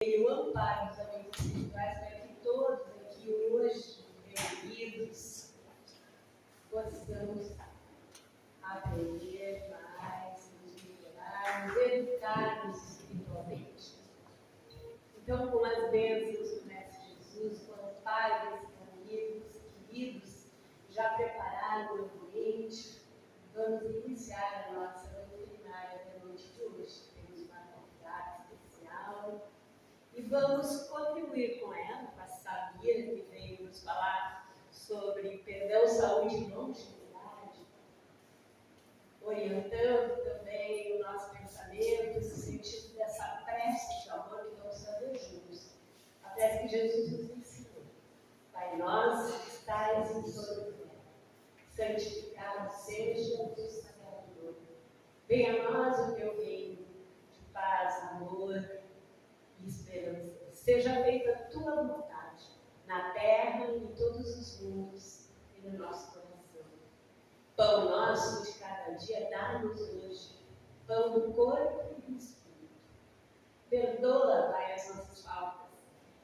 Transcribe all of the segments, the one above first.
e o amparo dos amigos espirituais para que todos aqui hoje, reunidos, possamos aprender mais, nos melhorar, nos educarmos espiritualmente. Então, com as bênçãos do Mestre Jesus, com o amparo desses amigos queridos, já prepararam o ambiente, vamos iniciar a nossa doutrinária da noite de hoje. Temos uma convidada especial e vamos contribuir com ela, com a Samira, que veio nos falar sobre perdão, saúde e longevidade, orientando também o nosso pensamento no sentido dessa prece de amor que vamos fazer juntos, a prece que Jesus nos ensinou. Pai nosso que estais em toda a terra, santificado seja o teu sagrado nome. Venha a nós o teu reino, de paz, amor e esperança. Seja feita a tua vontade, na terra e em todos os mundos e no nosso coração. Pão nosso de cada dia dá-nos hoje, pão do corpo e do espírito. Perdoa, Pai, as nossas faltas,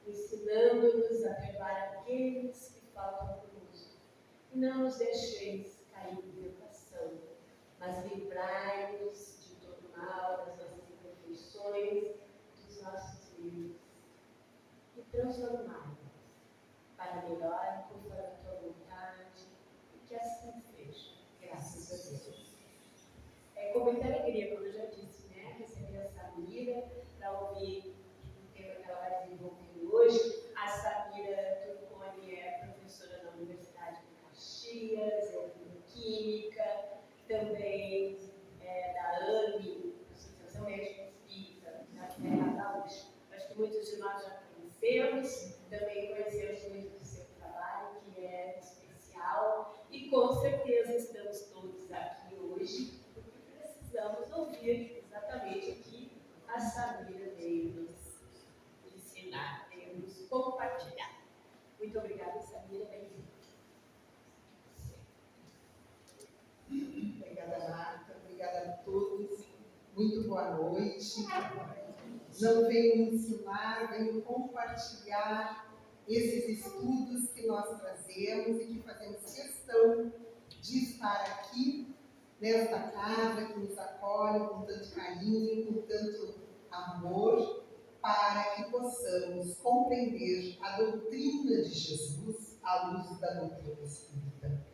ensinando-nos a perdoar aqueles que faltam conosco. E não nos deixeis cair em tentação, mas livrai-nos de todo mal, das nossas imperfeições, dos nossos erros, e transformai-nos para melhor, conforme a tua vontade, e que assim seja, graças a Deus. Com muita alegria, como eu já disse, receber a Samira para ouvir o tema que ela vai desenvolver hoje. A Samira Turconi é professora na Universidade de Caxias, é bioquímica, também é da AME, Associação Médica Espírita, na Terra Gaúcha. Acho que muitos de nós já conhecemos, também conhecemos muito do seu trabalho, que é especial, e com certeza estamos todos aqui hoje, porque precisamos ouvir exatamente o que a Samira veio nos ensinar, veio nos compartilhar. Muito obrigada, Samira, bem-vinda. Obrigada, Marta. Obrigada a todos. Muito boa noite. Não venho ensinar, venho compartilhar esses estudos que nós trazemos e que fazemos questão de estar aqui, nesta casa que nos acolhe com tanto carinho, com tanto amor, para que possamos compreender a doutrina de Jesus à luz da doutrina espírita.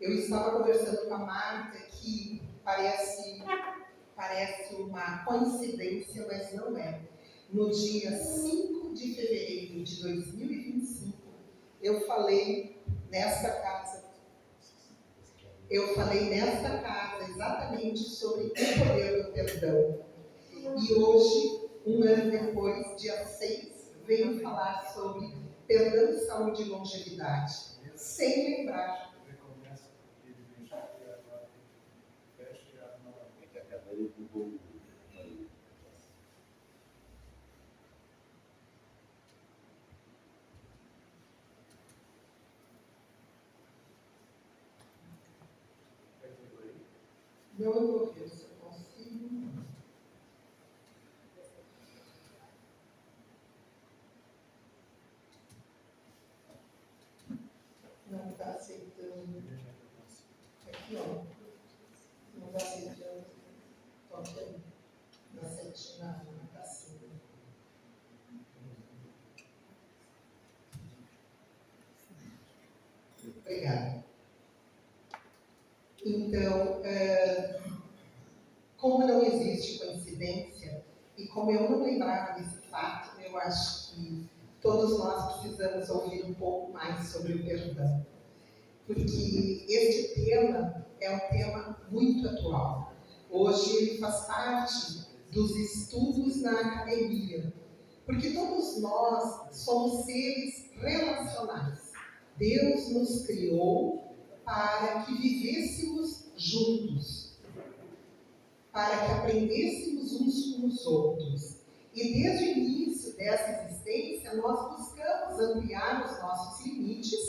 Eu estava conversando com a Marta que parece uma coincidência, mas não é. No dia 5 de fevereiro de 2025, eu falei nesta casa exatamente sobre o poder do perdão. E hoje, um ano depois, dia 6, venho falar sobre perdão, saúde e longevidade, sem lembrar. Não, eu vou ver se eu consigo. Não está aceitando. Aqui, ó. Não está aceitando. Toque aí. Não aceite nada, não está aceitando. Obrigada. Então, como não existe coincidência, e como eu não lembrava desse fato, eu acho que todos nós precisamos ouvir um pouco mais sobre o perdão. Porque este tema é um tema muito atual. Hoje ele faz parte dos estudos na academia. Porque todos nós somos seres relacionais. Deus nos criou para que vivêssemos juntos, para que aprendêssemos uns com os outros. E desde o início dessa existência, nós buscamos ampliar os nossos limites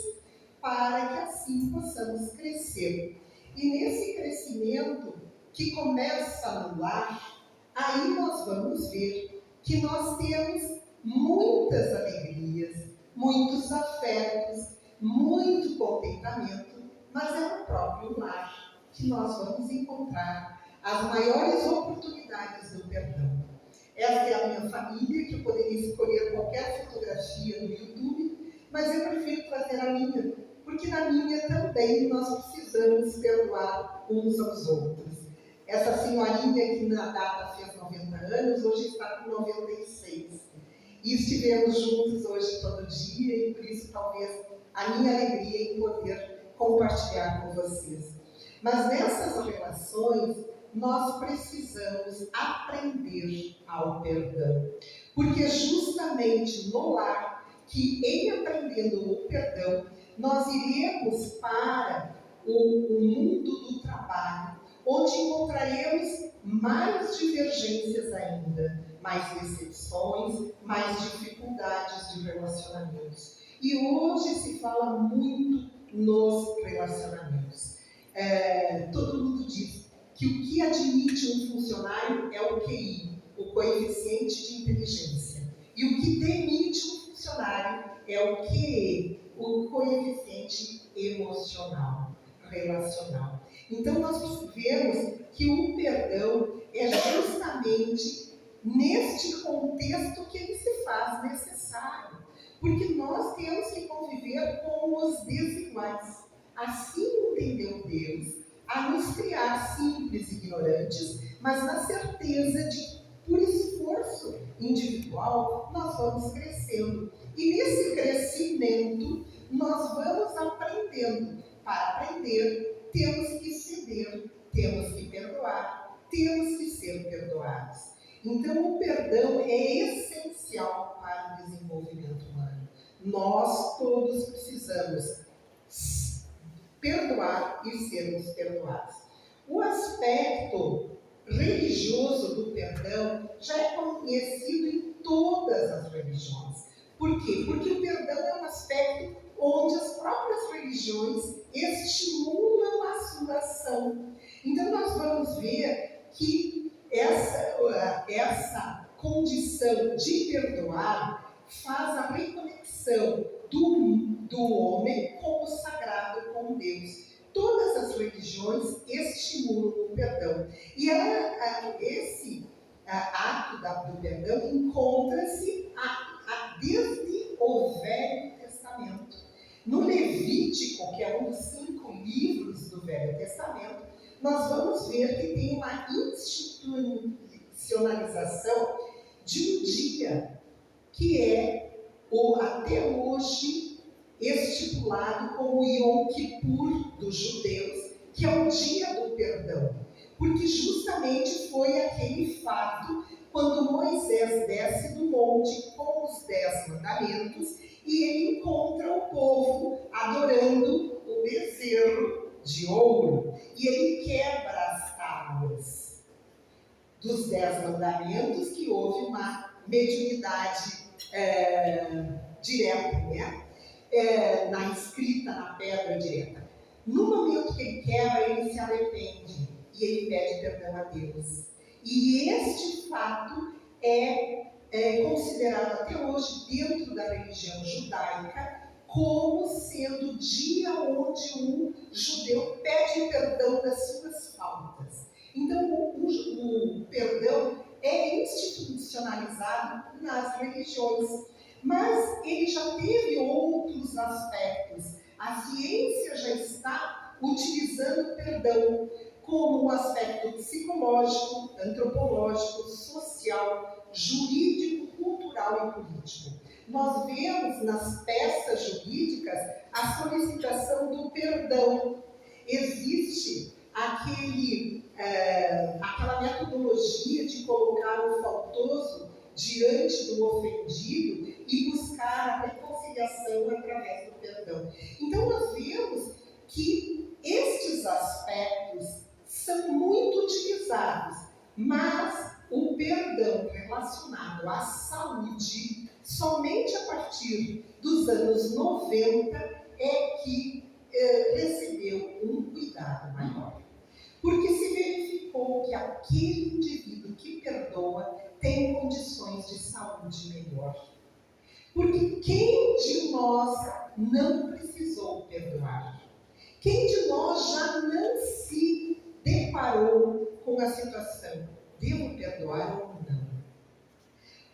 para que assim possamos crescer. E nesse crescimento que começa no lar, aí nós vamos ver que nós temos muitas alegrias, muitos afetos, muito contentamento, mas é no próprio lar que nós vamos encontrar as maiores oportunidades do perdão. Essa é a minha família, que eu poderia escolher qualquer fotografia no YouTube, mas eu prefiro trazer a minha, porque na minha também nós precisamos perdoar uns aos outros. Essa senhorinha que na data fez 90 anos, hoje está com 96. E estivemos juntos hoje todo dia, e por isso talvez a minha alegria em poder compartilhar com vocês. Mas nessas relações, nós precisamos aprender ao perdão. Porque justamente no lar, que em aprendendo o perdão, nós iremos para o mundo do trabalho, onde encontraremos mais divergências ainda, mais decepções, mais dificuldades de relacionamentos. E hoje se fala muito nos relacionamentos. Todo mundo diz que o que admite um funcionário é o QI, o coeficiente de inteligência. E o que demite um funcionário é o QE, o coeficiente emocional, relacional. Então nós vemos que o perdão é justamente neste contexto que ele se faz necessário. Porque nós temos que conviver com os desiguais. Assim entendeu Deus a nos criar simples e ignorantes, mas na certeza de que, por esforço individual, nós vamos crescendo. E nesse crescimento, nós vamos aprendendo. Para aprender, temos que ceder, temos que perdoar, temos que ser perdoados. Então, o perdão é essencial para o desenvolvimento humano. Nós todos precisamos perdoar e sermos perdoados. O aspecto religioso do perdão já é conhecido em todas as religiões. Por quê? Porque o perdão é um aspecto onde as próprias religiões estimulam a sua ação. Então nós vamos ver que essa condição de perdoar faz a reconexão do homem com o sagrado, com Deus. Todas as religiões estimulam o perdão. E esse ato do perdão encontra-se desde o Velho Testamento. No Levítico, que é um dos 5 livros do Velho Testamento, nós vamos ver que tem uma institucionalização de um dia que é até hoje estipulado como Yom Kippur dos judeus, que é o dia do perdão, porque justamente foi aquele fato quando Moisés desce do monte com os 10 mandamentos e ele encontra o povo adorando o bezerro de ouro e ele quebra as tábuas dos 10 mandamentos, que houve uma mediunidade direta, né? Na escrita, na pedra direta. No momento que ele quebra, ele se arrepende e ele pede perdão a Deus. E este fato é considerado até hoje, dentro da religião judaica, como sendo o dia onde um judeu pede perdão das suas faltas. Então, o perdão é institucionalizado nas religiões. Mas ele já teve outros aspectos. A ciência já está utilizando o perdão como um aspecto psicológico, antropológico, social, jurídico, cultural e político. Nós vemos nas peças jurídicas a solicitação do perdão. Existe aquela metodologia de colocar o faltoso diante do ofendido e buscar a reconciliação através do perdão. Então nós vemos que estes aspectos são muito utilizados, mas o perdão relacionado à saúde, somente a partir dos anos 90 é que recebeu um cuidado maior. Porque se verificou que aquele indivíduo que perdoa tem condições de saúde melhor. Porque quem de nós não precisou perdoar? Quem de nós já não se deparou com a situação? Devo perdoar ou não?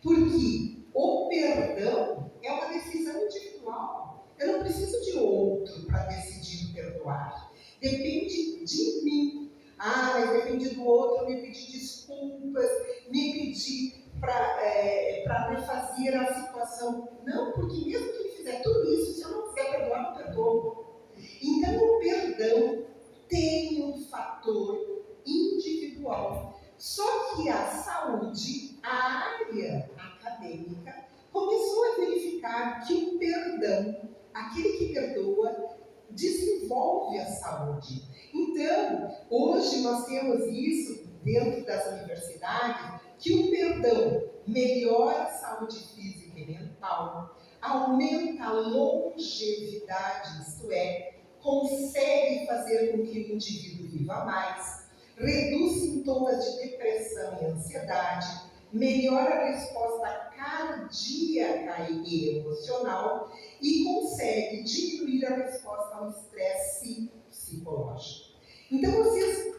Porque o perdão é uma decisão individual. Eu não preciso de outro para decidir perdoar. Depende de mim. Mas depende do outro me pedir desculpas, me pedir para refazer a situação. Não, porque mesmo que ele fizer tudo isso, se eu não quiser perdoar, não perdoo. Então o perdão tem um fator individual. Só que a saúde, a área acadêmica, começou a verificar que o perdão, aquele que perdoa, desenvolve a saúde. Então, hoje nós temos isso dentro das universidades, que o perdão melhora a saúde física e mental, aumenta a longevidade, isto é, consegue fazer com que o indivíduo viva mais, reduz sintomas de depressão e ansiedade, melhora a resposta cardíaca e emocional e consegue diminuir a resposta ao estresse psicológico. Então, vocês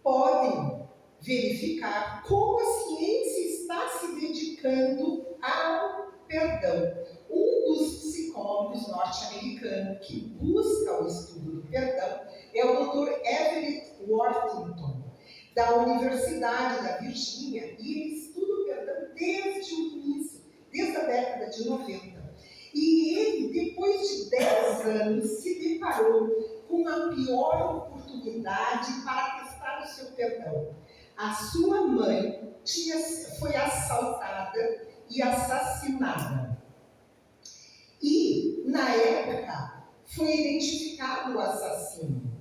podem verificar como a ciência está se dedicando ao perdão. Um dos psicólogos norte-americanos que busca o estudo do perdão é o Dr. Everett Worthington, da Universidade da Virgínia, e ele estuda o perdão desde o início, desde a década de 90. E ele, depois de 10 anos, se deparou com a pior oportunidade para testar o seu perdão. A sua mãe foi assaltada e assassinada. E, na época, foi identificado o assassino.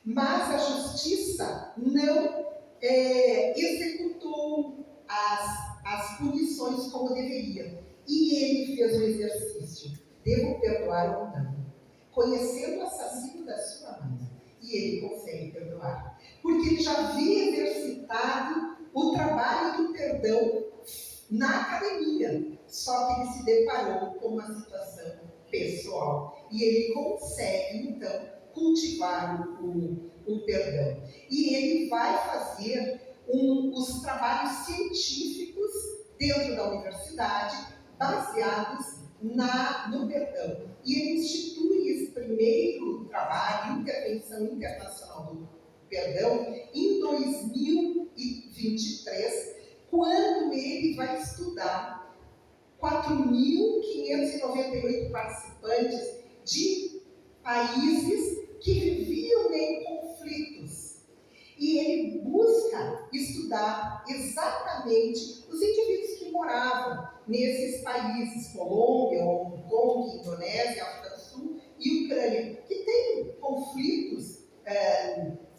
Mas a justiça não executou as punições como deveria. E ele fez o exercício. Devo perdoar ou não? Conhecendo o assassino da sua mãe. E ele consegue perdoar. Porque ele já havia exercitado o trabalho do perdão na academia. Só que ele se deparou com uma situação pessoal. E ele consegue, então, cultivar o perdão. E ele vai fazer os trabalhos científicos dentro da universidade, baseados no perdão. E ele institui esse primeiro trabalho, Intervenção Internacional do Perdão, em 2023, quando ele vai estudar 4.598 participantes de países que viviam em conflitos. E ele busca estudar exatamente os indivíduos que moravam nesses países, Colômbia, Hong Kong, Indonésia, África do Sul e Ucrânia, que têm conflitos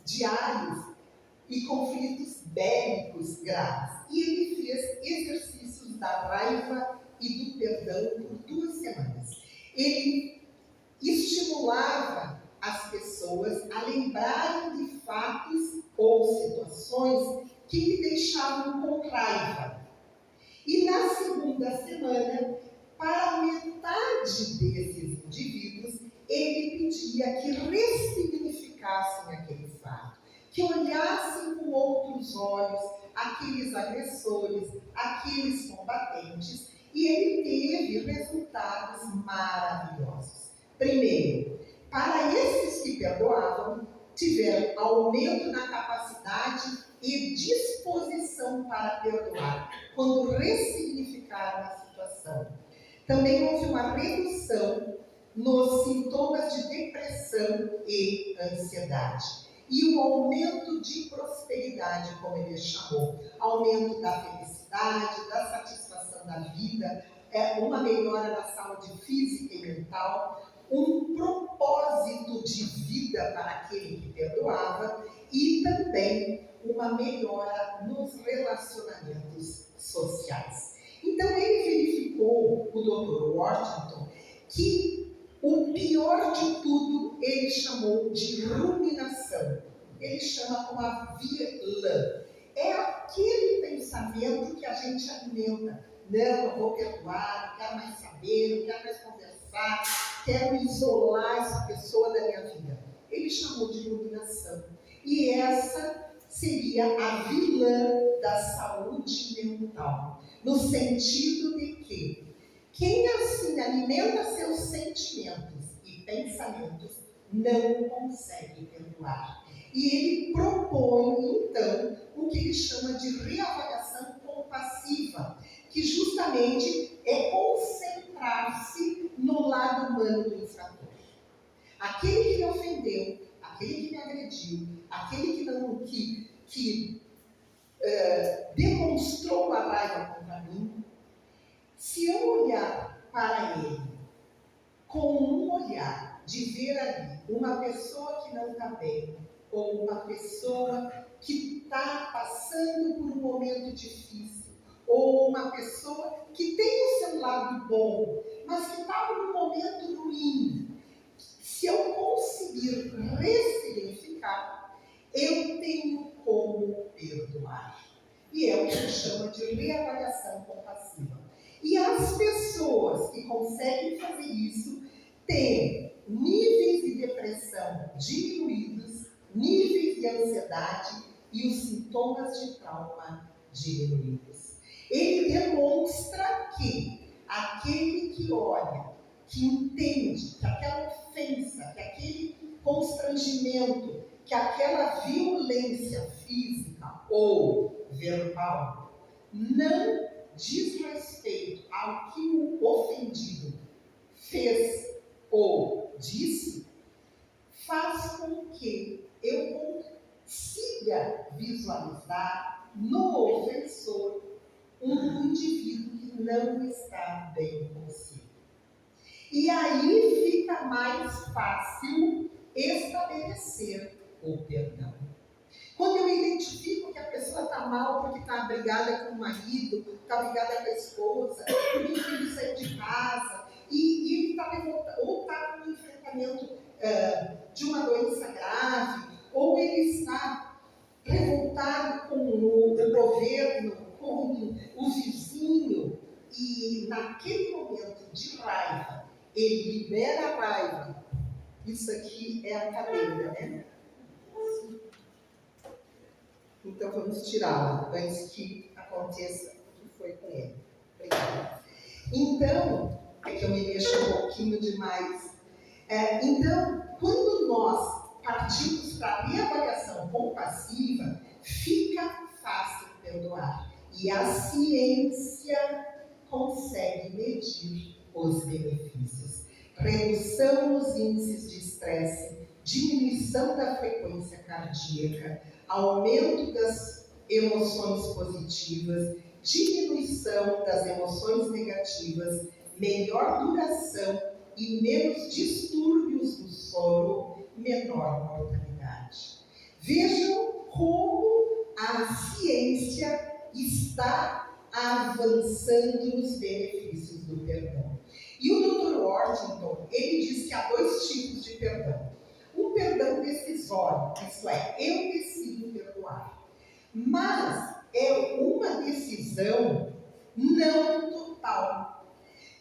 diários e conflitos bélicos graves. E ele fez exercícios da raiva e do perdão por 2 semanas. Ele estimulava as pessoas a lembrarem de fatos ou situações que lhe deixavam com raiva. E na segunda semana, para metade desses indivíduos, ele pedia que ressignificassem aquele fato, que olhassem com outros olhos aqueles agressores, aqueles combatentes, e ele teve resultados maravilhosos. Primeiro, para esses que perdoavam, tiveram aumento na capacidade e disposição para perdoar, quando ressignificaram a situação. Também houve uma redução nos sintomas de depressão e ansiedade. E o aumento de prosperidade, como ele chamou, aumento da felicidade, da satisfação da vida, uma melhora na saúde física e mental, um propósito de vida para aquele que perdoava e também uma melhora nos relacionamentos sociais. Então ele verificou, o Dr. Worthington, que o pior de tudo ele chamou de ruminação. Ele chama como a vilã. é aquele pensamento que a gente alimenta. Não, eu vou perdoar, não quero mais saber, não quero mais conversar, quero isolar essa pessoa da minha vida. Ele chamou de iluminação. E essa seria a vilã da saúde mental, no sentido de que quem assim alimenta seus sentimentos e pensamentos não consegue perdoar. E ele propõe, então, o que ele chama de reavaliação compassiva, que justamente é concentrar-se no lado humano do infrator. Aquele que me ofendeu, aquele que me agrediu, aquele que demonstrou a raiva contra mim, se eu olhar para ele com um olhar de ver ali uma pessoa que não está bem, ou uma pessoa que está passando por um momento difícil, ou uma pessoa que tem o seu lado bom, mas que está por um momento ruim, se eu conseguir ressignificar, eu tenho como perdoar. E é o que se chama de reavaliação compassiva. E as pessoas que conseguem fazer isso têm níveis de depressão diminuídos, níveis de ansiedade e os sintomas de trauma diminuídos. Ele demonstra que aquele que olha, que entende que aquela ofensa, que aquele constrangimento, que aquela violência física ou verbal não diz respeito ao que o ofendido fez ou disse, faz com que eu consiga visualizar no ofensor um indivíduo que não está bem consigo. E aí fica mais fácil estabelecer o perdão. Quando eu identifico que a pessoa está mal porque está brigada com o marido, está brigada com a esposa, porque o filho saiu de casa, e ele está revoltado, ou está com um enfrentamento de uma doença grave, ou ele está revoltado com o governo, com o vizinho, e naquele momento de raiva, ele libera a raiva. Isso aqui é a cadeira, né? Então vamos tirá-la antes que aconteça o que foi com ele. Obrigada. Então, é que eu me mexo um pouquinho demais. Então, quando nós partimos para a reavaliação compassiva, fica fácil perdoar. E a ciência consegue medir os benefícios. Redução nos índices de estresse, diminuição da frequência cardíaca, aumento das emoções positivas, diminuição das emoções negativas, melhor duração e menos distúrbios do sono, menor mortalidade. Vejam como a ciência está avançando nos benefícios do perdão. E o Dr. Worthington, ele diz que há dois tipos de perdão. Um perdão decisório, isto é, eu decido perdoar. Mas é uma decisão não total.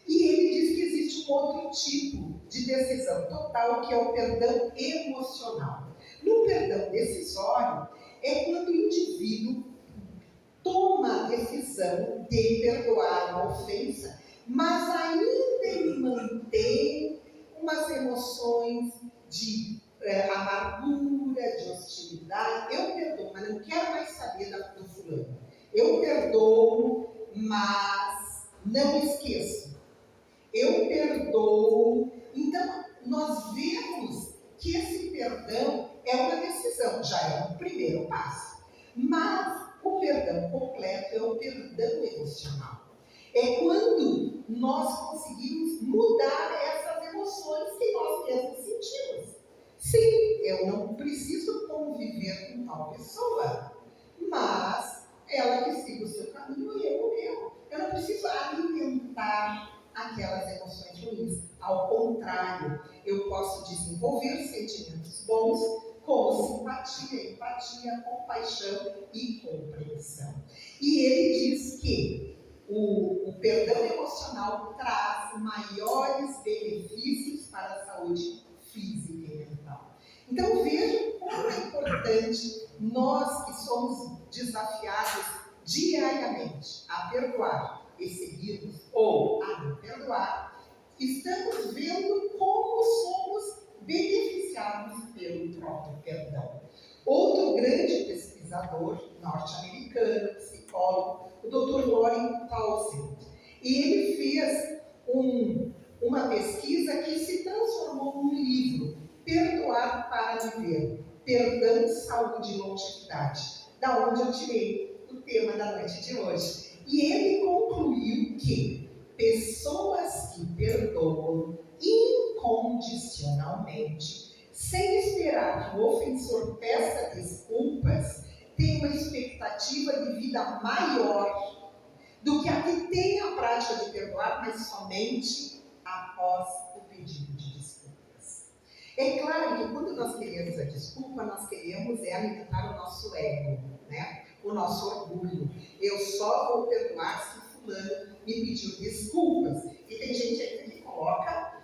E ele diz que existe um outro tipo de decisão total, que é o perdão emocional. No perdão decisório, é quando o indivíduo toma a decisão de perdoar uma ofensa, mas ainda ele mantém umas emoções de amargura, de hostilidade. Eu perdoo, mas não quero mais saber do fulano. Eu perdoo, mas não esqueço. Eu perdoo. Então, nós vemos que esse perdão é uma decisão, já é um primeiro passo. Mas o perdão completo é o perdão emocional. É quando nós conseguimos mudar essas emoções que nós mesmos sentimos. Sim, eu não preciso conviver com tal pessoa, mas ela que siga o seu caminho e eu o meu. Eu não preciso alimentar aquelas emoções ruins. Ao contrário, eu posso desenvolver sentimentos bons como simpatia, empatia, compaixão e compreensão. E ele diz que o perdão emocional traz maiores benefícios para a saúde física e mental. Então vejam como é importante nós que somos desafiados diariamente a perdoar e seguirmos ou a não perdoar, estamos vendo como somos beneficiados pelo próprio perdão. Outro grande pesquisador norte-americano, psicólogo, o Dr. Loren Paulsen, ele fez uma pesquisa que se transformou num livro, Perdoar para Viver, Perdão, Saúde e Longevidade, da onde eu tirei o tema da noite de hoje. E ele concluiu que pessoas que perdoam incondicionalmente, sem esperar que o ofensor peça desculpas, têm uma expectativa de vida maior do que a que tem a prática de perdoar, mas somente após o pedido de desculpas. É claro que quando nós queremos a desculpa, nós queremos alimentar o nosso ego, né? O nosso orgulho. Eu só vou perdoar se fulano me pediu desculpas. E tem gente aqui que coloca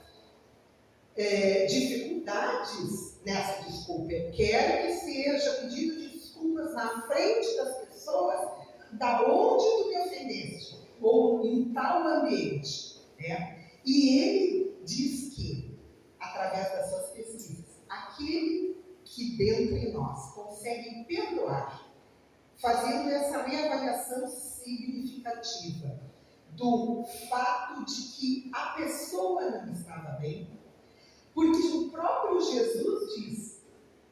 dificuldades nessa desculpa. Eu quero que seja pedido de desculpas na frente das pessoas da onde tu me ofendeste, ou em tal ambiente, né? E ele diz que, através das suas pesquisas, aquele que dentre nós consegue perdoar, fazendo essa reavaliação significativa do fato de que a pessoa não estava bem, porque o próprio Jesus diz,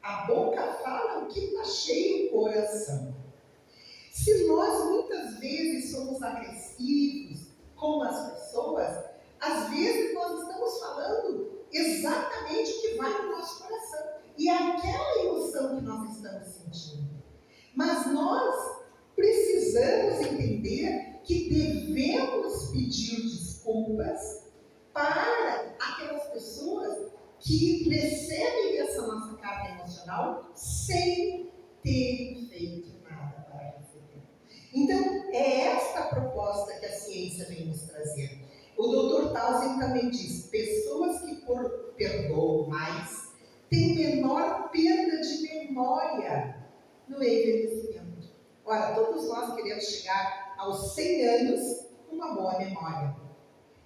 a boca fala o que está cheio o coração. Se nós muitas vezes somos agressivos com as pessoas, às vezes nós estamos falando exatamente o que vai no nosso coração. E é aquela emoção que nós estamos sentindo. Mas nós precisamos entender que devemos pedir desculpas para aquelas pessoas que recebem essa nossa carga emocional sem terem feito nada para receber. Então, é esta proposta que a ciência vem nos trazer. O Dr. Townsend também diz, pessoas que perdoam mais têm menor perda de memória no envelhecimento. Ora, todos nós queremos chegar aos 100 anos com uma boa memória.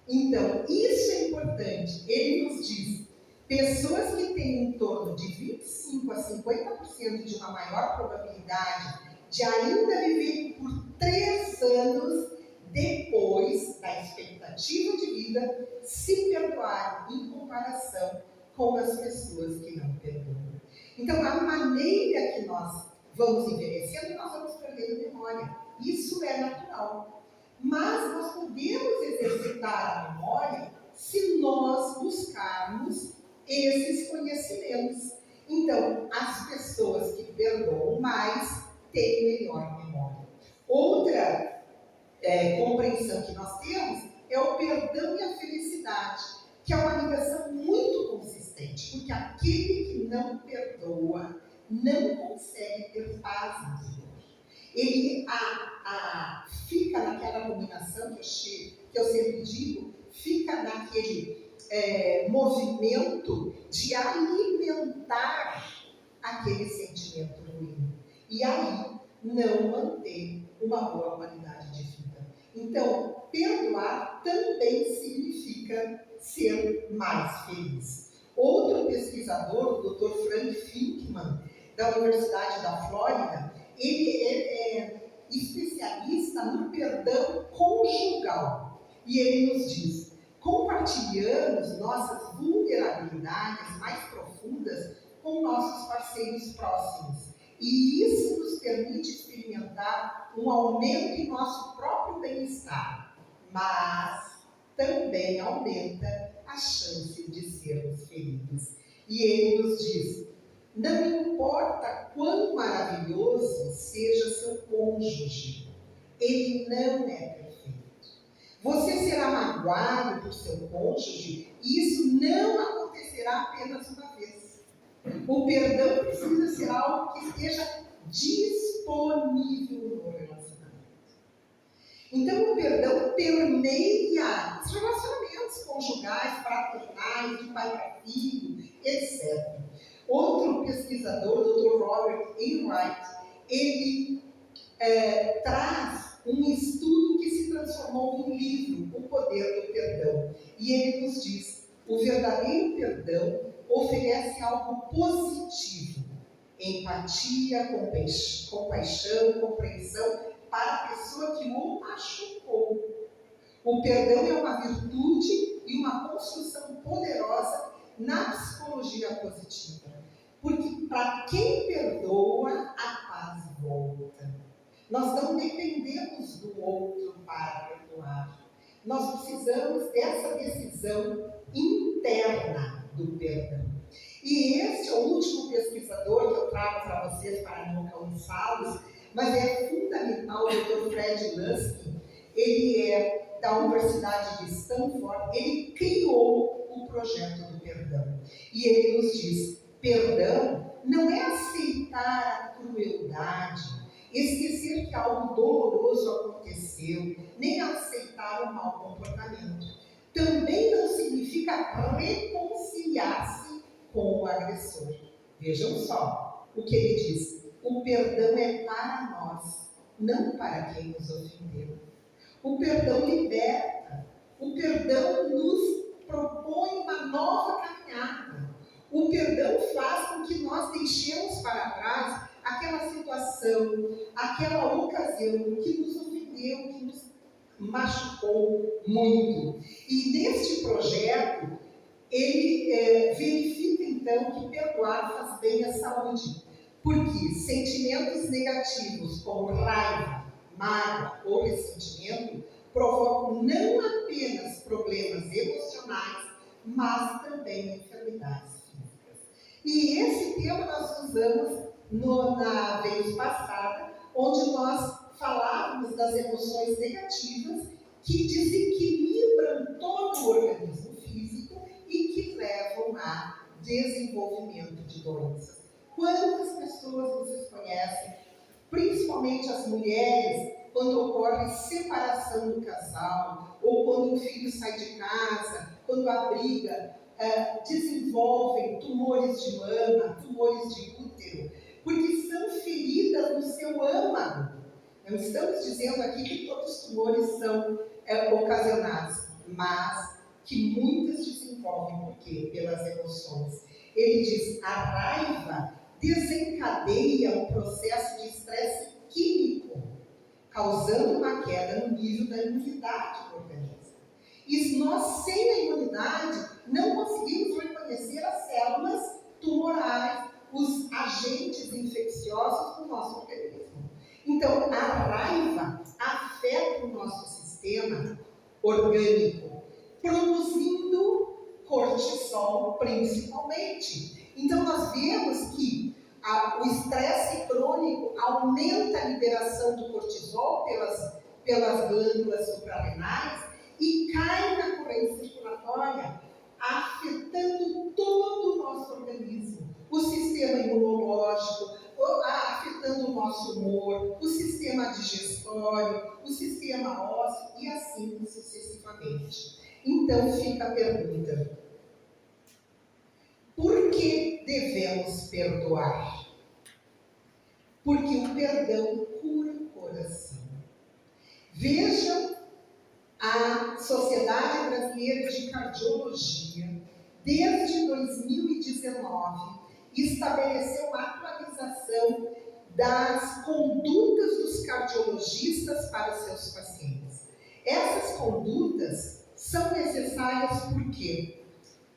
Então, isso é importante. Ele nos diz, pessoas que têm em torno de 25% a 50% de uma maior probabilidade de ainda viverem por 3 anos depois da expectativa de vida, se perdoarem em comparação com as pessoas que não perdoam. Então, a maneira que nós vamos envelhecendo, nós vamos perdendo memória. Isso é natural. Mas nós podemos exercitar a memória se nós buscarmos esses conhecimentos. Então, as pessoas que perdoam mais têm melhor memória. Outra compreensão que nós temos é o perdão e a felicidade, que é uma ligação muito consistente, porque aquele que não perdoa não consegue ter paz interior. Ele fica naquela combinação que eu sempre digo, fica naquele movimento de alimentar aquele sentimento ruim. E aí não mantém uma boa qualidade de vida. Então, perdoar também significa ser mais feliz. Outro pesquisador, o Dr. Frank Finkman, da Universidade da Flórida, ele é especialista no perdão conjugal. E ele nos diz, compartilhamos nossas vulnerabilidades mais profundas com nossos parceiros próximos. E isso nos permite experimentar um aumento em nosso próprio bem-estar, mas também aumenta a chance de sermos feridos. E ele nos diz, não importa quão maravilhoso seja seu cônjuge, ele não é perfeito. Você será magoado por seu cônjuge e isso não acontecerá apenas uma vez. O perdão precisa ser algo que esteja disponível no relacionamento. Então, o perdão permeia os relacionamentos conjugais, fraternais, de pai para filho, etc. Outro pesquisador, o Dr. Robert Enright, ele traz um estudo que se transformou num livro, O Poder do Perdão. E ele nos diz: o verdadeiro perdão oferece algo positivo, empatia, compaixão, compreensão para a pessoa que o machucou. O perdão é uma virtude e uma construção poderosa na psicologia positiva. Porque para quem perdoa, a paz volta. Nós não dependemos do outro para perdoar. Nós precisamos dessa decisão interna do perdão. E esse é o último pesquisador que eu trago para vocês, para não cansá-los, mas é fundamental, o Dr. Fred Luskin. Ele é da Universidade de Stanford, ele criou o projeto do perdão. E ele nos diz: perdão não é aceitar a crueldade, esquecer que algo doloroso aconteceu, nem aceitar o mau comportamento. Também não significa reconciliar-se com o agressor. Vejam só o que ele diz: o perdão é para nós, não para quem nos ofendeu. O perdão liberta, o perdão nos propõe uma nova caminhada. O perdão faz com que nós deixemos para trás aquela situação, aquela ocasião que nos ofendeu, que nos machucou muito. E neste projeto, ele verifica então que perdoar faz bem à saúde, porque sentimentos negativos como raiva, mágoa ou ressentimento provocam não apenas problemas emocionais, mas também enfermidades físicas. E esse tema nós usamos na vez passada, onde nós falávamos das emoções negativas que desequilibram todo o organismo físico e que levam a desenvolvimento de doenças. Quantas pessoas vocês conhecem, principalmente as mulheres, quando ocorre separação do casal, ou quando um filho sai de casa, quando a briga, desenvolvem tumores de mama, tumores de útero, porque são feridas no seu âmago. Não estamos dizendo aqui que todos os tumores são ocasionados, mas que muitas desenvolvem. Por quê? Pelas emoções. Ele diz: a raiva desencadeia um processo de estresse químico, causando uma queda no nível da imunidade do organismo. E nós, sem a imunidade, não conseguimos reconhecer as células tumorais, os agentes infecciosos do nosso organismo. Então, a raiva afeta o nosso sistema orgânico, produzindo cortisol principalmente. Então, nós vemos que o estresse crônico aumenta a liberação do cortisol pelas glândulas suprarrenais e cai na corrente circulatória, afetando todo o nosso organismo. O sistema imunológico, afetando o nosso humor, o sistema digestório, o sistema ósseo e assim sucessivamente. Então fica a pergunta: por que devemos perdoar? Porque o perdão cura o coração. Vejam a Sociedade Brasileira de Cardiologia, desde 2019, estabeleceu uma atualização das condutas dos cardiologistas para os seus pacientes. Essas condutas são necessárias por quê?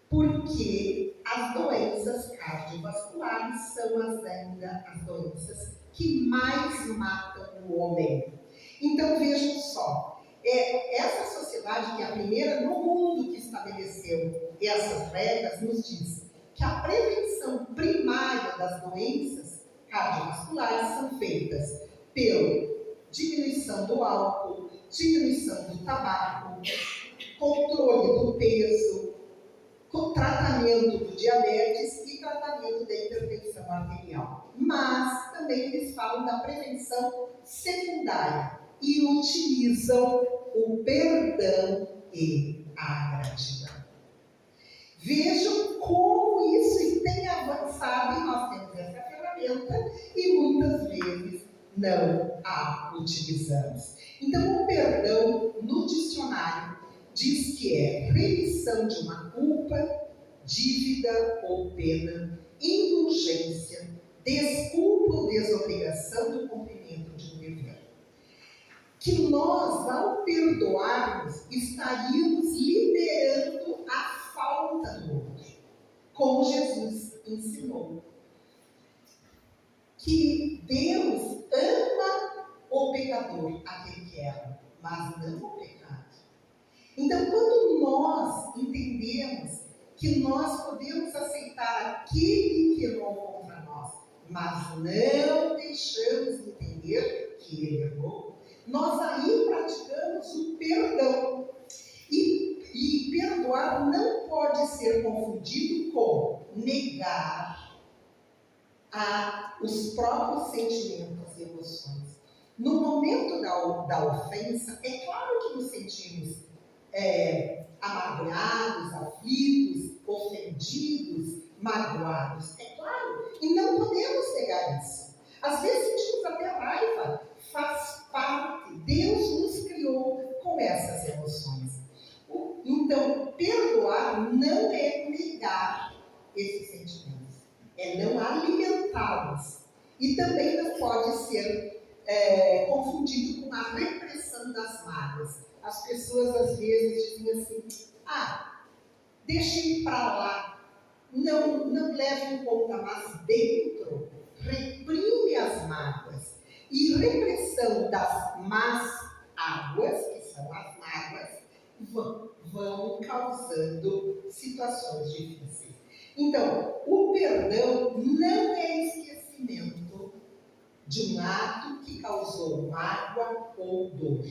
Porque as doenças cardiovasculares são ainda as doenças que mais matam o homem. Então vejam só, essa sociedade, que é a primeira no mundo que estabeleceu essas regras, nos diz que a prevenção primária das doenças cardiovasculares são feitas pela diminuição do álcool, diminuição do tabaco, controle do peso, com tratamento do diabetes e tratamento da função secundária e utilizam o perdão e a gratidão. Vejam como isso tem avançado e nós temos essa ferramenta e muitas vezes não a utilizamos. Então, o perdão no dicionário diz que é remissão de uma culpa, dívida ou pena, indulgência, desculpa ou desobrigação do cumprimento de um dever. Que nós, ao perdoarmos, estaríamos liberando a falta do outro, como Jesus ensinou. Que Deus ama o pecador, aquele que erra, mas não o pecado. Então, quando nós entendemos que nós podemos aceitar aquele que errou contra nós, mas não deixamos de entender que ele errou, nós aí praticamos o perdão. E perdoar não pode ser confundido com negar os próprios sentimentos e emoções. No momento da ofensa, é claro que nos sentimos amargurados, aflitos, ofendidos, magoados. É claro, e não podemos negar isso. Às vezes sentimos até raiva, faz parte. Deus nos criou com essas emoções. Então, perdoar não é negar esses sentimentos, é não alimentá-los. E também não pode ser confundido com a repressão das mágoas. As pessoas às vezes dizem assim: deixa ele para lá, não leve em conta, mas dentro reprime as mágoas. E repressão das más águas, que são as mágoas, vão causando situações difíceis. Então, o perdão não é esquecimento de um ato que causou mágoa ou dor.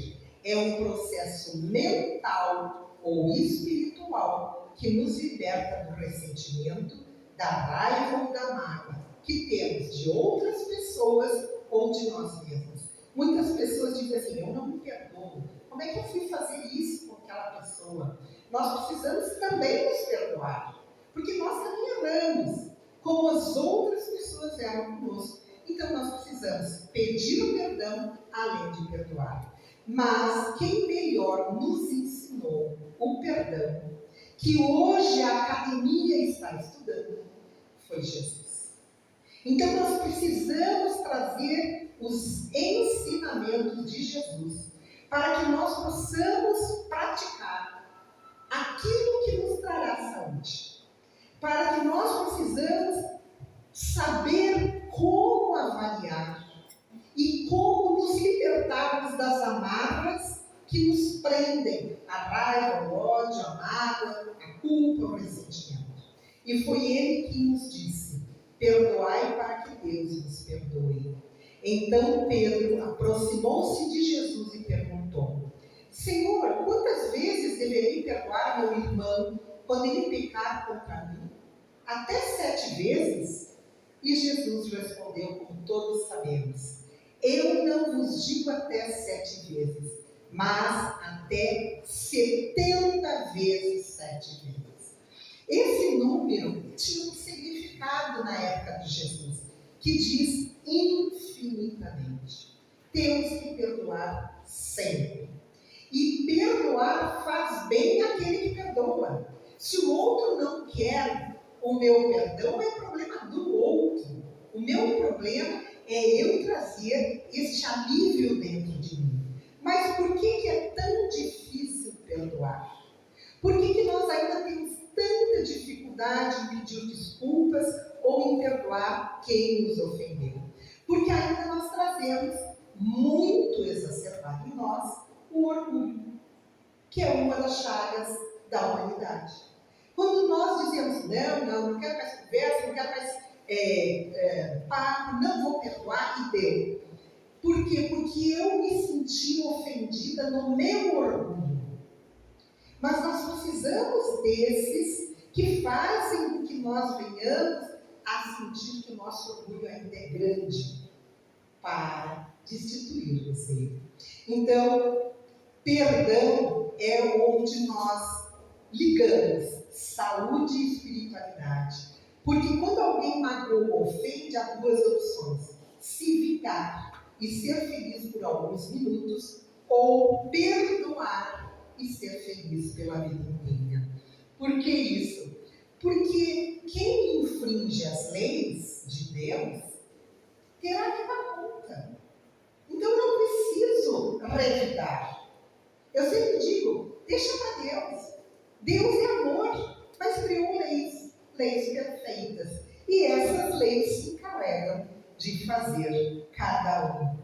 É um processo mental ou espiritual que nos liberta do ressentimento, da raiva ou da mágoa que temos de outras pessoas ou de nós mesmos. Muitas pessoas dizem assim: eu não me perdoo. Como é que eu fui fazer isso com aquela pessoa? Nós precisamos também nos perdoar, porque nós também erramos, como as outras pessoas erram conosco. Então nós precisamos pedir o perdão além de perdoar. Mas quem melhor nos ensinou o perdão, que hoje a academia está estudando, foi Jesus. Então nós precisamos trazer os ensinamentos de Jesus para que nós possamos praticar aquilo que nos trará saúde. Para que nós precisamos saber como avaliar e como nos libertarmos das amarras que nos prendem, a raiva, o ódio, a mágoa, a culpa, o ressentimento. E foi ele que nos disse: perdoai para que Deus vos perdoe. Então Pedro aproximou-se de Jesus e perguntou: Senhor, quantas vezes deverei perdoar meu irmão quando ele pecar contra mim? Até 7 vezes? E Jesus respondeu, como todos sabemos: eu não vos digo até 7 vezes, mas até 70 vezes 7 vezes. Esse número tinha um significado na época de Jesus, que diz infinitamente. Temos que perdoar sempre. E perdoar faz bem àquele que perdoa. Se o outro não quer o meu perdão, é problema do outro. O meu problema é eu trazer este alívio dentro de mim. Mas por que é tão difícil perdoar? Por que nós ainda temos tanta dificuldade em pedir desculpas ou em perdoar quem nos ofendeu? Porque ainda nós trazemos muito exacerbado em nós o orgulho, que é uma das chagas da humanidade. Quando nós dizemos: não quero mais conversa, não quero mais papo, não vou perdoar, e deu. Por quê? Porque eu me senti ofendida no meu orgulho. Mas nós precisamos desses que fazem com que nós venhamos a sentir que o nosso orgulho ainda é grande para destituirmos ele. Então, perdão é onde nós ligamos saúde e espiritualidade. Porque quando alguém magoa ou ofende, há duas opções: se vingar e ser feliz por alguns minutos, ou perdoar e ser feliz pela vida inteira. Por que isso? Porque quem infringe as leis de Deus terá que dar conta. Então eu não preciso revidar. Eu sempre digo, deixa para Deus. Deus é amor, mas criou leis perfeitas. E essas leis se encarregam de fazer cada um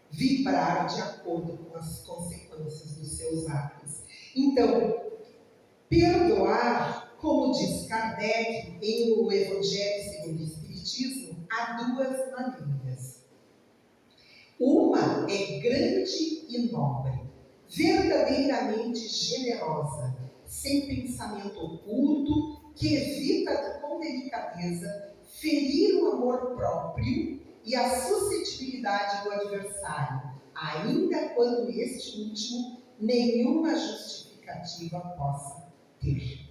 vibrar de acordo com as consequências dos seus atos. Então, perdoar, como diz Kardec em O Evangelho segundo o Espiritismo, há duas maneiras. Uma é grande e nobre, verdadeiramente generosa, sem pensamento oculto, que evita com delicadeza ferir o amor próprio e a suscetibilidade do adversário, ainda quando este último nenhuma justificativa possa ter.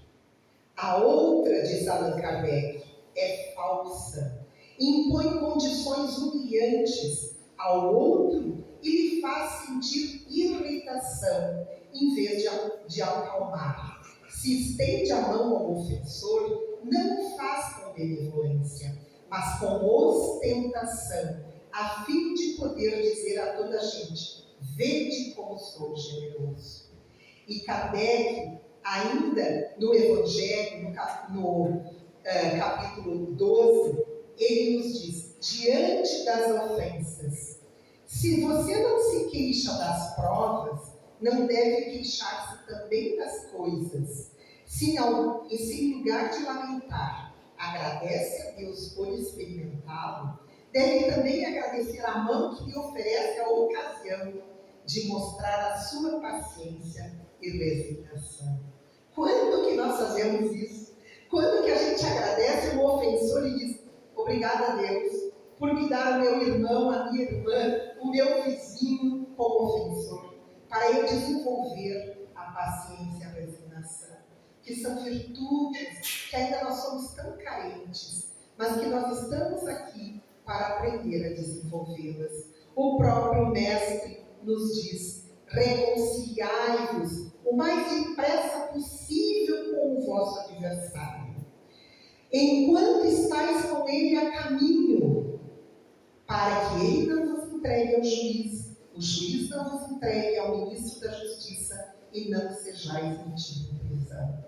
A outra, diz Allan Kardec, é falsa, impõe condições humilhantes ao outro e lhe faz sentir irritação, em vez de acalmar. Se estende a mão ao ofensor, não o faz com benevolência, mas com ostentação, a fim de poder dizer a toda a gente: vede como sou generoso. E Kardec, ainda no Evangelho, no capítulo 12, ele nos diz: diante das ofensas, se você não se queixa das provas, não deve queixar-se também das coisas. Se em lugar de lamentar, agradece a Deus por experimentá-lo, deve também agradecer a mão que lhe oferece a ocasião de mostrar a sua paciência e resignação. Quando que nós fazemos isso? Quando que a gente agradece o ofensor e diz: obrigada a Deus por me dar o meu irmão, a minha irmã, o meu vizinho como ofensor, para eu desenvolver a paciência e a resignação, que são virtudes que ainda nós somos tão carentes, mas que nós estamos aqui para aprender a desenvolvê-las. O próprio Mestre nos diz: reconciliai-vos o mais depressa possível com o vosso adversário, enquanto estáis com ele a caminho, para que ele não vos entregue ao juiz, o juiz não vos entregue ao ministro da Justiça e não sejais metidos em prisão.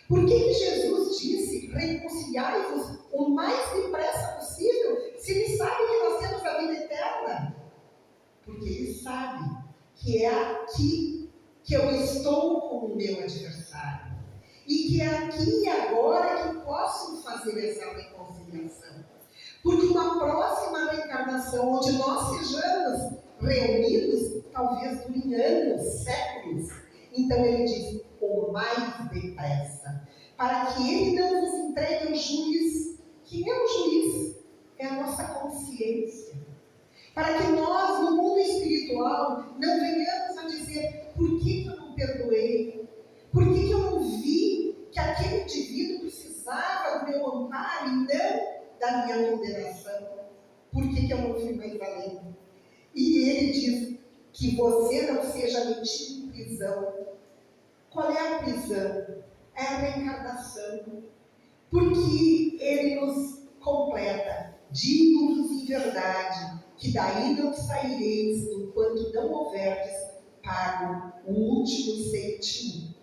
Por que Jesus disse: reconciliai-vos o mais depressa possível, se ele sabe que nós temos a vida eterna? Porque ele sabe que é aqui que eu estou com o meu adversário. E que é aqui e agora que posso fazer essa reconciliação. Porque uma próxima reencarnação, onde nós sejamos reunidos, talvez dure anos, séculos. Então ele diz: o mais depressa. Para que ele não nos entregue ao juiz. Quem é o juiz? É a nossa consciência. Para que nós, no mundo espiritual, não venhamos a dizer: por que eu não perdoei? Por que eu não vi que aquele indivíduo precisava do meu amparo e não da minha condenação? Por que eu não fui mais além? E ele diz: que você não seja metido em prisão. Qual é a prisão? É a reencarnação. Porque ele nos completa: digo-vos em verdade, que daí não saireis enquanto não houverdes pago o último cêntimo.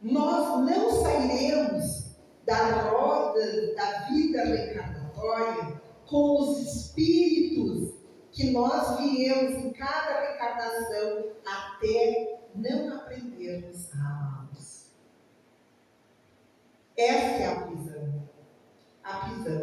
Nós não sairemos da roda da vida reencarnatória com os espíritos que nós viemos em cada reencarnação até não aprendermos a amá-los. Essa é a prisão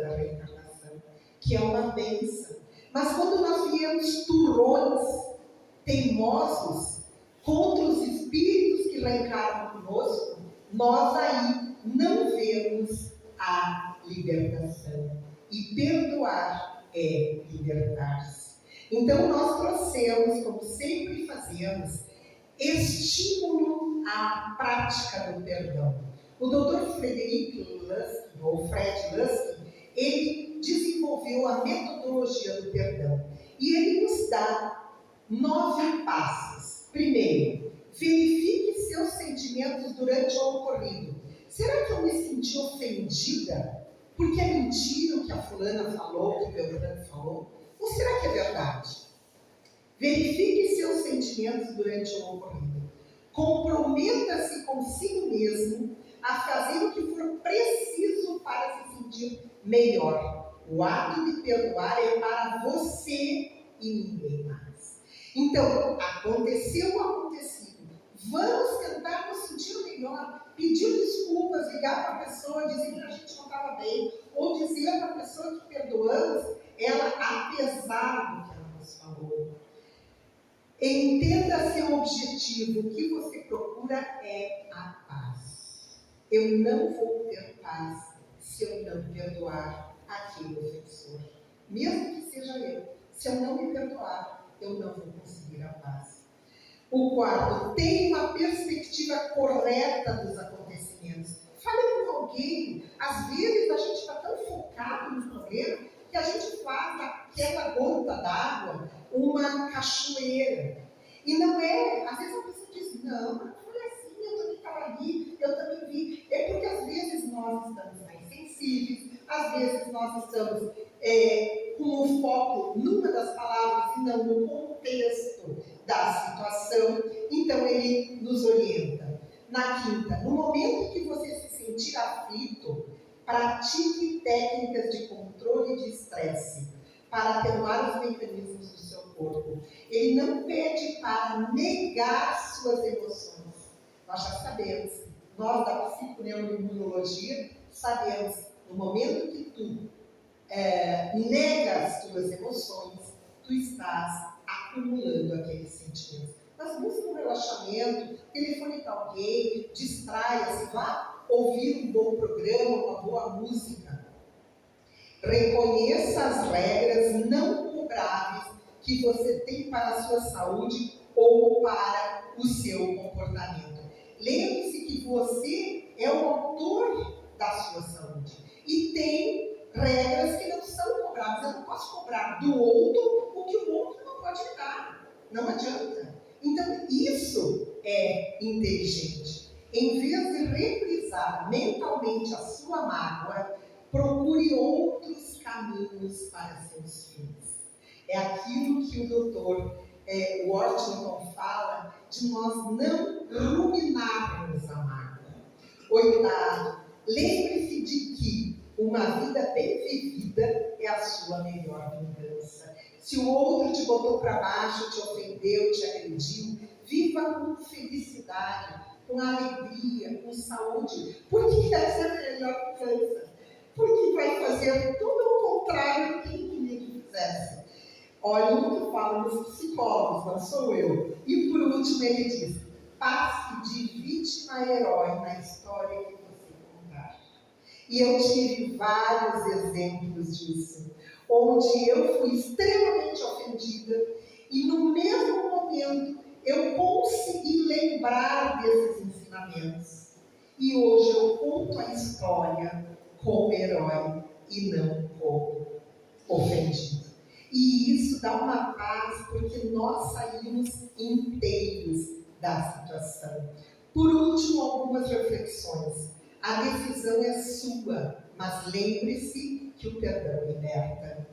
da reencarnação, que é uma bênção. Mas quando nós viemos turrões, teimosos, contra os espíritos que reencarnam conosco, nós aí não vemos a libertação. E perdoar é libertar-se. Então, nós trouxemos, como sempre fazemos, estímulo à prática do perdão. O Dr. Frederick Luskin, ou Fred Luskin, ele desenvolveu a metodologia do perdão. E ele nos dá 9 passos. Primeiro, verifique seus sentimentos durante o ocorrido. Será que eu me senti ofendida porque é mentira o que a fulana falou, o que o Beltrano falou? Ou será que é verdade? Verifique seus sentimentos durante o ocorrido. Comprometa-se consigo mesmo a fazer o que for preciso para se sentir melhor. O ato de perdoar é para você e ninguém mais. Então, aconteceu o acontecido. Vamos tentar nos sentir melhor. Pedir desculpas, ligar para a pessoa, dizer que a gente não estava bem, ou dizer para a pessoa que perdoamos, ela, apesar do que ela nos falou. Entenda seu objetivo. O que você procura é a paz. Eu não vou ter paz se eu não perdoar aquele ofensor. Mesmo que seja eu. Se eu não me perdoar, eu não vou conseguir a paz. O quarto, tenha uma perspectiva correta dos acontecimentos. Fale com alguém. Às vezes a gente está tão focado no problema que a gente faz daquela gota d'água uma cachoeira. E não é, às vezes a pessoa diz, não, mas foi assim, eu também estava ali, eu também vi. É porque às vezes nós estamos mais sensíveis, às vezes nós estamos com o foco numa das palavras e não no contexto da situação. Então ele nos orienta. Na quinta, no momento que você se sentir aflito, pratique técnicas de controle de estresse para atenuar os mecanismos do seu corpo. Ele não pede para negar suas emoções. Nós já sabemos, nós da psiconeuroimunologia sabemos, no momento que tu nega as tuas emoções, tu estás acumulando aqueles sentimentos. Mas busca um relaxamento, telefone para alguém, distraia-se, vá ouvir um bom programa, uma boa música. Reconheça as regras não cobráveis que você tem para a sua saúde ou para o seu comportamento. Lembre-se que você é o autor da sua saúde e tem regras que não são cobráveis. Eu não posso cobrar do outro o que o outro não pode me dar. Não adianta. Então, isso é inteligente. Em vez de reprisar mentalmente a sua mágoa, procure outros caminhos para seus fins. É aquilo que o Dr. Washington fala de nós não ruminarmos a mágoa. Oitavo, lembre-se de que uma vida bem vivida é a sua melhor vingança. Se o outro te botou para baixo, te ofendeu, te agrediu, viva com felicidade, com alegria, com saúde. Por que essa é a melhor vingança? Porque vai fazer tudo o contrário do que ele queria que fizesse. Olha o que falam os psicólogos, não sou eu. E por último ele diz, passe de vítima a herói na história que você contar. E eu tive vários exemplos disso, onde eu fui extremamente ofendida e no mesmo momento eu consegui lembrar desses ensinamentos. E hoje eu conto a história como herói e não como ofendido. E isso dá uma paz porque nós saímos inteiros da situação. Por último, algumas reflexões. A decisão é sua, mas lembre-se que o perdão liberta.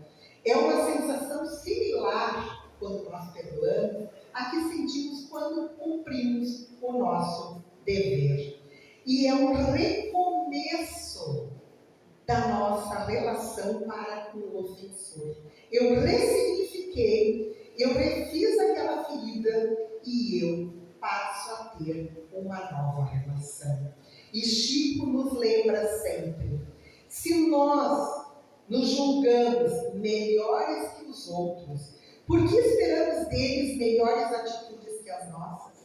É uma sensação similar quando nós perdoamos a que sentimos quando cumprimos o nosso dever. E é um recomeço da nossa relação para com o ofensor. Eu ressignifiquei, eu refiz aquela ferida e eu passo a ter uma nova relação. E Chico nos lembra sempre, se nós nos julgamos melhores que os outros, por que esperamos deles melhores atitudes que as nossas?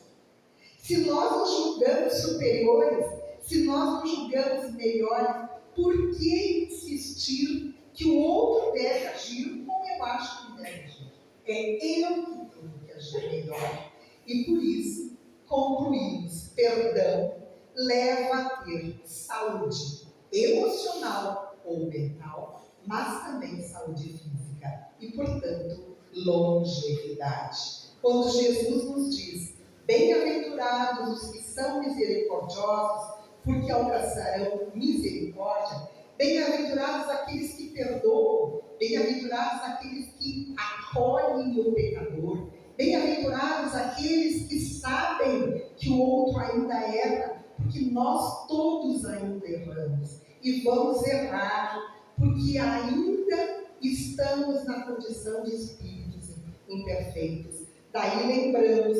Se nós nos julgamos superiores, se nós nos julgamos melhores, por que insistir que o outro deve agir como eu acho que deve agir? É eu que tenho que agir melhor. E por isso, concluímos, perdão leva a ter saúde emocional ou mental, mas também saúde física e, portanto, longevidade. Quando Jesus nos diz, bem-aventurados os que são misericordiosos, porque alcançarão misericórdia, bem-aventurados aqueles que perdoam, bem-aventurados aqueles que acolhem o pecador, bem-aventurados aqueles que sabem que o outro ainda erra, porque nós todos ainda erramos e vamos errar, porque ainda estamos na condição de espíritos imperfeitos. Daí lembramos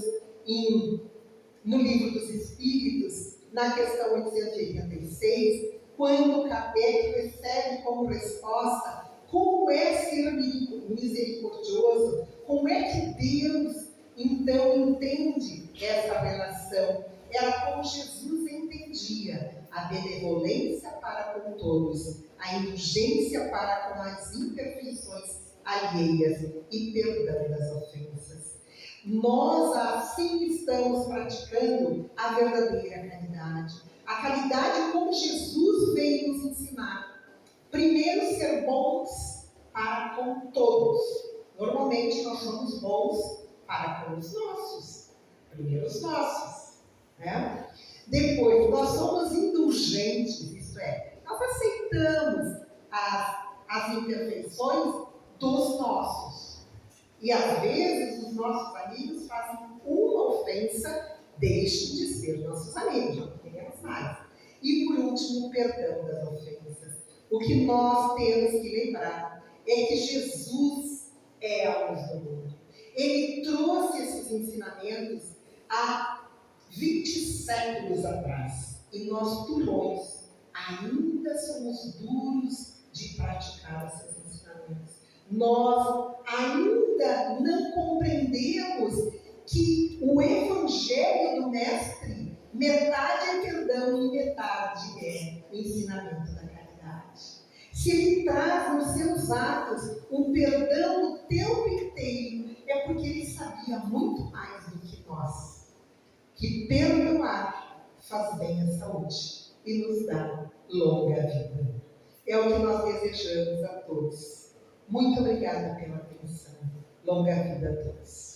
no Livro dos Espíritos, na questão 886, quando Kardec recebe como resposta como é ser misericordioso, como é que Deus então entende essa relação. Era como Jesus entendia a benevolência para com todos, a indulgência para com as imperfeições alheias e perdão das ofensas. Nós assim estamos praticando a verdadeira caridade. A caridade como Jesus veio nos ensinar. Primeiro, ser bons para com todos. Normalmente nós somos bons para com os nossos. Primeiro os nossos. Né? Depois, nós somos indulgentes, isto é, nós aceitamos as imperfeições dos nossos. E às vezes os nossos amigos fazem uma ofensa, deixem de ser nossos amigos, não queremos mais. E por último, o perdão das ofensas. O que nós temos que lembrar é que Jesus é a luz do mundo. Ele trouxe esses ensinamentos há 20 séculos atrás. E nós, turões, ainda somos duros de praticar esses ensinamentos. Nós ainda não compreendemos que o Evangelho do Mestre, metade é perdão e metade é ensinamento da caridade. Se ele traz nos seus atos o perdão o tempo inteiro, é porque ele sabia muito mais do que nós, que perdoar faz bem à saúde e nos dá longa vida. É o que nós desejamos a todos. Muito obrigada pela atenção. Longa vida a todos.